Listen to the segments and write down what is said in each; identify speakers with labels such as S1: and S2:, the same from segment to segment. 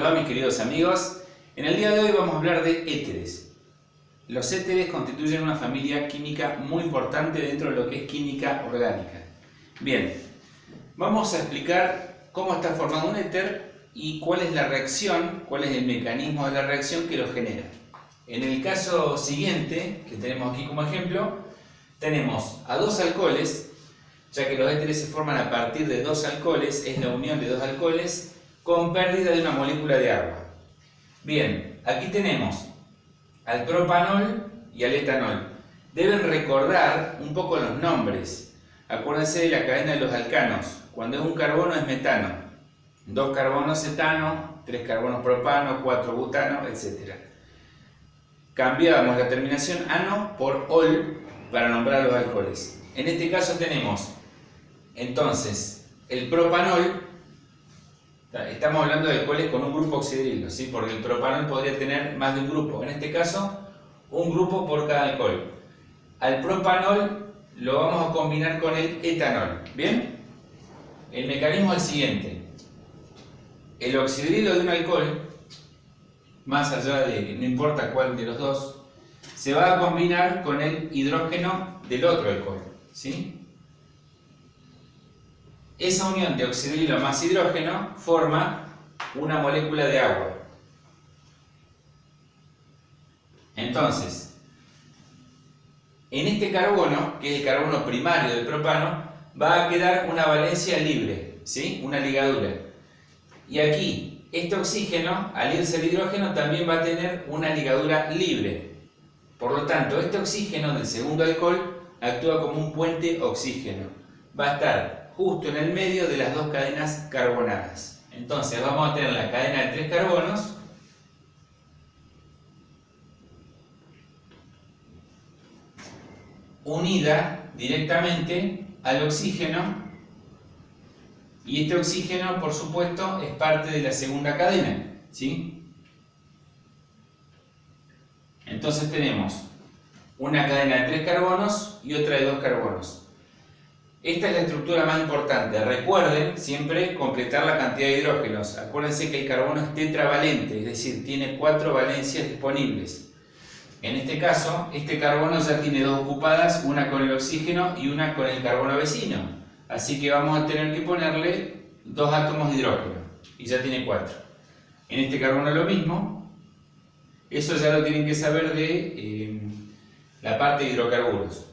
S1: les va, mis queridos amigos? En el día de hoy vamos a hablar de éteres. Los éteres constituyen una familia química muy importante dentro de lo que es química orgánica. Bien, vamos a explicar cómo está formado un éter y cuál es la reacción, cuál es el mecanismo de la reacción que lo genera. En el caso siguiente, que tenemos aquí como ejemplo, tenemos a dos alcoholes, ya que los éteres se forman a partir de dos alcoholes, es la unión de dos alcoholes con pérdida de una molécula de agua. Bien, aquí tenemos al propanol y al etanol. Deben recordar un poco los nombres. Acuérdense de la cadena de los alcanos. Cuando es un carbono es metano, dos carbonos etano, tres carbonos propano, cuatro butano, etc. Cambiamos la terminación ano por ol para nombrar los alcoholes. En este caso tenemos entonces el propanol. Estamos hablando de alcoholes con un grupo oxidrilo, ¿sí? Porque el propanol podría tener más de un grupo. En este caso, un grupo por cada alcohol. Al propanol lo vamos a combinar con el etanol. ¿Bien? El mecanismo es el siguiente. El oxidrilo de un alcohol, más allá de no importa cuál de los dos, se va a combinar con el hidrógeno del otro alcohol, ¿sí? Esa unión de oxidrilo más hidrógeno forma una molécula de agua. Entonces, en este carbono, que es el carbono primario del propano, va a quedar una valencia libre, ¿sí? Una ligadura. Y aquí, este oxígeno, al irse al hidrógeno, también va a tener una ligadura libre. Por lo tanto, este oxígeno del segundo alcohol actúa como un puente oxígeno. Va a estar justo en el medio de las dos cadenas carbonadas. Entonces vamos a tener la cadena de tres carbonos unida directamente al oxígeno, y este oxígeno, por supuesto, es parte de la segunda cadena, ¿sí? Entonces tenemos una cadena de tres carbonos y otra de dos carbonos. Esta es la estructura más importante. Recuerden siempre completar la cantidad de hidrógenos. Acuérdense que el carbono es tetravalente, es decir, tiene 4 valencias disponibles. En este caso, este carbono ya tiene dos ocupadas, una con el oxígeno y una con el carbono vecino. Así que vamos a tener que ponerle dos átomos de hidrógeno y ya tiene 4. En este carbono lo mismo. Eso ya lo tienen que saber de la parte de hidrocarburos.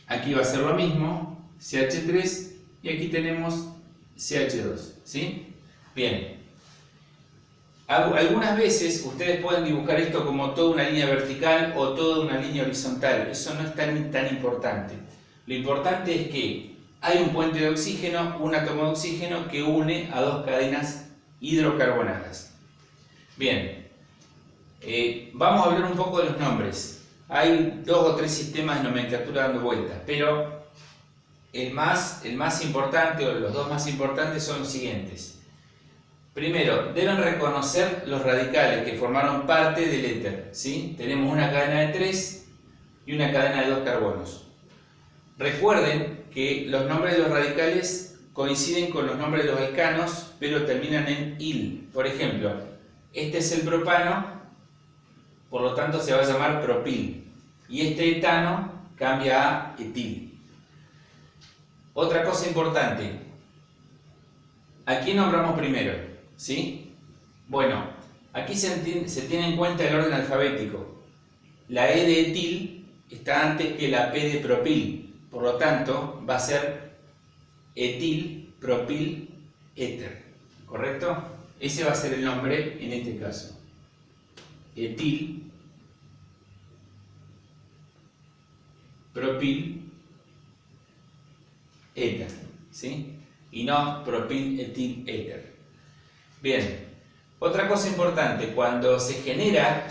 S1: Aquí va a ser lo mismo. CH3 y aquí tenemos CH2, ¿sí? Bien. Algunas veces ustedes pueden dibujar esto como toda una línea vertical o toda una línea horizontal. Eso no es tan importante. Lo importante es que hay un puente de oxígeno, un átomo de oxígeno que une a dos cadenas hidrocarbonadas. Bien. Vamos a hablar un poco de los nombres. Hay 2 o 3 sistemas de nomenclatura dando vueltas, pero el más importante, o los dos más importantes, son los siguientes. Primero, deben reconocer los radicales que formaron parte del éter, ¿sí? Tenemos una cadena de 3 y una cadena de 2 carbonos. Recuerden que los nombres de los radicales coinciden con los nombres de los alcanos, pero terminan en il. Por ejemplo, este es el propano, por lo tanto se va a llamar propil. Y este etano cambia a etil. Otra cosa importante, ¿a quién nombramos primero? ¿Sí? Bueno, aquí se tiene en cuenta el orden alfabético. La E de etil está antes que la P de propil, por lo tanto va a ser etil, propil, éter, ¿correcto? Ese va a ser el nombre en este caso. Etil, propil, éter, ¿sí? Y no propil, etil, éter. Bien, otra cosa importante, cuando se genera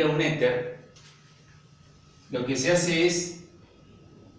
S1: un éter, lo que se hace es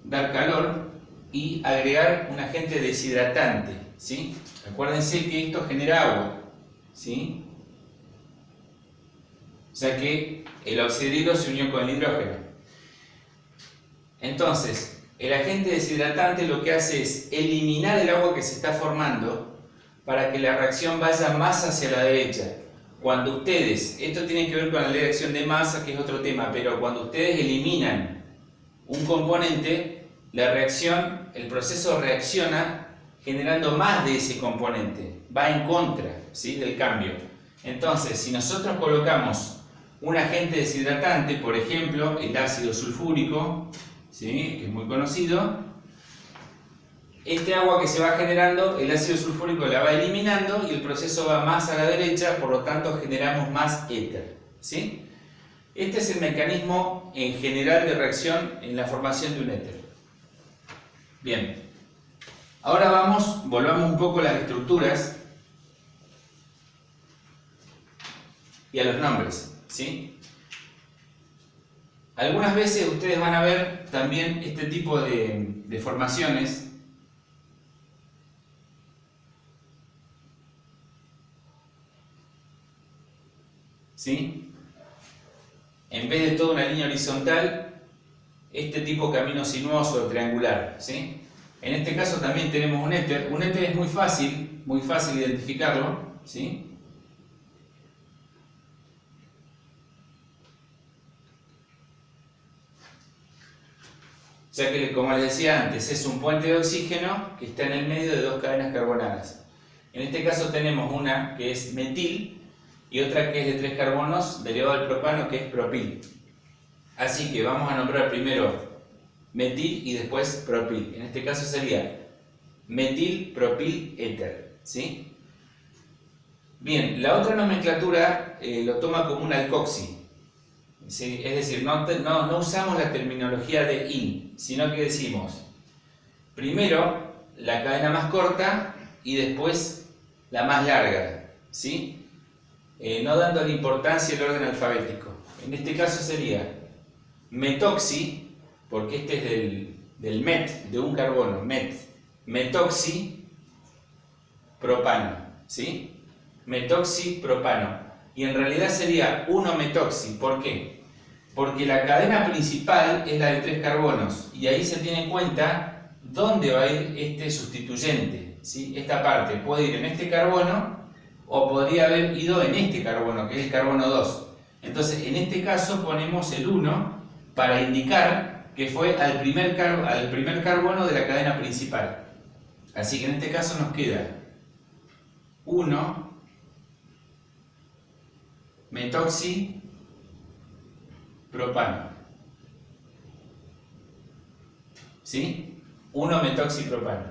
S1: dar calor y agregar un agente deshidratante, ¿sí? Acuérdense que esto genera agua, ¿sí? O sea que el oxidrilo se unió con el hidrógeno. Entonces, el agente deshidratante lo que hace es eliminar el agua que se está formando para que la reacción vaya más hacia la derecha. cuando ustedes, esto tiene que ver con la ley de acción de masa, que es otro tema, pero cuando ustedes eliminan un componente, la reacción, el proceso reacciona generando más de ese componente, va en contra, ¿sí?, del cambio. Entonces, si nosotros colocamos un agente deshidratante, por ejemplo, el ácido sulfúrico, ¿sí?, que es muy conocido, este agua que se va generando, el ácido sulfúrico la va eliminando y el proceso va más a la derecha, por lo tanto generamos más éter, ¿sí? Este es el mecanismo en general de reacción en la formación de un éter. Bien, ahora volvamos un poco a las estructuras y a los nombres, ¿sí? Algunas veces ustedes van a ver también este tipo de formaciones. ¿Sí? En vez de toda una línea horizontal, este tipo de camino sinuoso o triangular, ¿sí? En este caso también tenemos un éter. Un éter es muy fácil identificarlo, ¿sí? O sea que, como les decía antes, es un puente de oxígeno que está en el medio de dos cadenas carbonadas. En este caso tenemos una que es metil y otra que es de 3 carbonos derivado del propano, que es propil. Así que vamos a nombrar primero metil y después propil. En este caso sería metil, propil, éter, ¿sí? Bien, la otra nomenclatura lo toma como un alcoxi, ¿sí? Es decir, no usamos la terminología de in, sino que decimos primero la cadena más corta y después la más larga, ¿sí? No dándole importancia al orden alfabético. En este caso sería metoxi, porque este es del met, de un carbono, metoxi, propano, ¿sí? Metoxi, propano. Y en realidad sería 1-metoxi. ¿Por qué? Porque la cadena principal es la de 3 carbonos y ahí se tiene en cuenta dónde va a ir este sustituyente, ¿sí? Esta parte puede ir en este carbono o podría haber ido en este carbono, que es el carbono 2. Entonces, en este caso ponemos el 1 para indicar que fue al primer carbono de la cadena principal. Así que en este caso nos queda 1 metoxi propano. ¿Sí? 1 metoxi propano.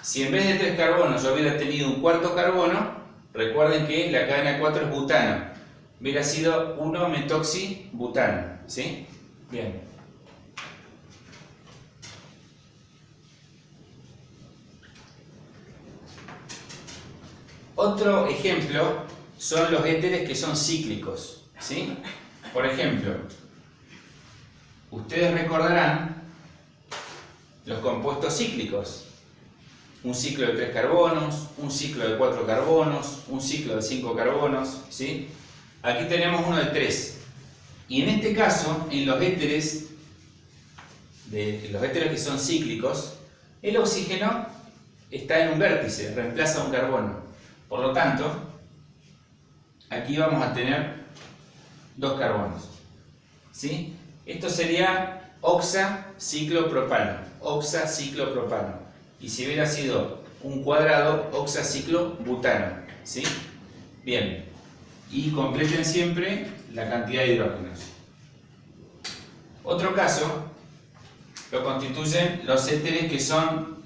S1: Si en vez de 3 carbonos yo hubiera tenido un cuarto carbono, recuerden que la cadena 4 es butano. Hubiera sido 1-metoxi-butano, ¿sí? Bien. Otro ejemplo son los éteres que son cíclicos, ¿sí? Por ejemplo, ustedes recordarán los compuestos cíclicos. Un ciclo de 3 carbonos, un ciclo de 4 carbonos, un ciclo de 5 carbonos, ¿sí? Aquí tenemos uno de 3. Y en este caso, en los éteres que son cíclicos, el oxígeno está en un vértice, reemplaza un carbono. Por lo tanto, aquí vamos a tener 2 carbonos, ¿sí? Esto sería oxa-ciclopropano, oxa-ciclopropano. Y si hubiera sido un cuadrado, oxaciclobutano, ¿sí? Bien, y completen siempre la cantidad de hidrógenos. Otro caso lo constituyen los éteres que son,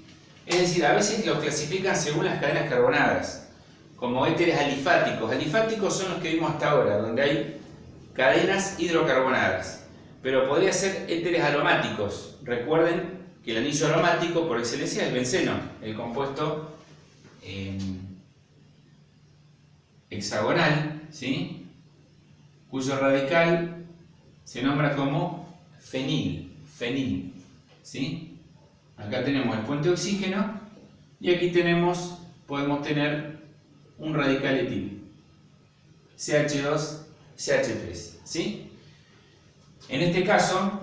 S1: es decir, a veces los clasifican según las cadenas carbonadas, como éteres alifáticos. Alifáticos son los que vimos hasta ahora, donde hay cadenas hidrocarbonadas, pero podría ser éteres aromáticos. Recuerden que el anillo aromático por excelencia es el benceno, el compuesto hexagonal, ¿sí?, cuyo radical se nombra como fenil, ¿sí? Acá tenemos el puente de oxígeno y aquí podemos tener un radical etil, CH2, CH3, ¿sí? En este caso,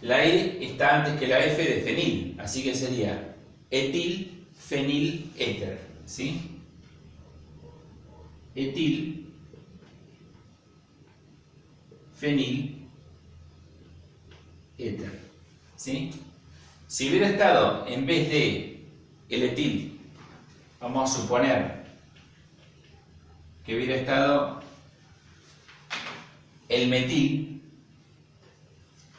S1: la E está antes que la F de fenil, así que sería etil, fenil, éter, ¿sí? etil, fenil, éter. ¿Sí? Si hubiera estado en vez de el etil, vamos a suponer que hubiera estado el metil,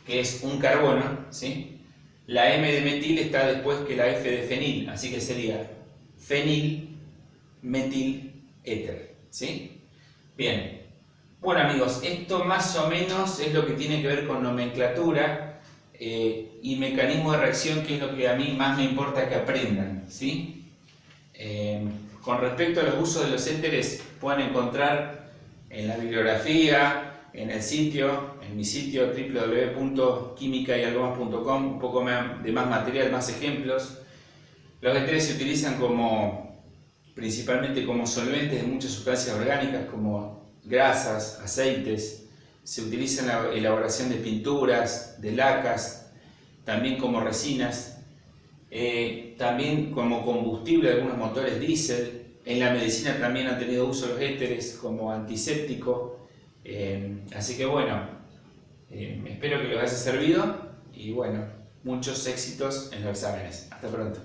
S1: que es un carbono, ¿sí? La M de metil está después que la F de fenil, así que sería fenil, metil, éter, ¿sí? Bien. Bueno amigos, esto más o menos es lo que tiene que ver con nomenclatura y mecanismo de reacción, que es lo que a mí más me importa que aprendan, ¿sí? Con respecto a los usos de los éteres, pueden encontrar en la bibliografía, en el sitio, en mi sitio www.quimicayalgomas.com, un poco de más material, más ejemplos. Los éteres se utilizan principalmente como solventes de muchas sustancias orgánicas, como grasas, aceites. Se utiliza en la elaboración de pinturas, de lacas, también como resinas. También como combustible de algunos motores diésel. En la medicina también han tenido uso los éteres como antiséptico. Así que bueno, espero que les haya servido y bueno, muchos éxitos en los exámenes. Hasta pronto.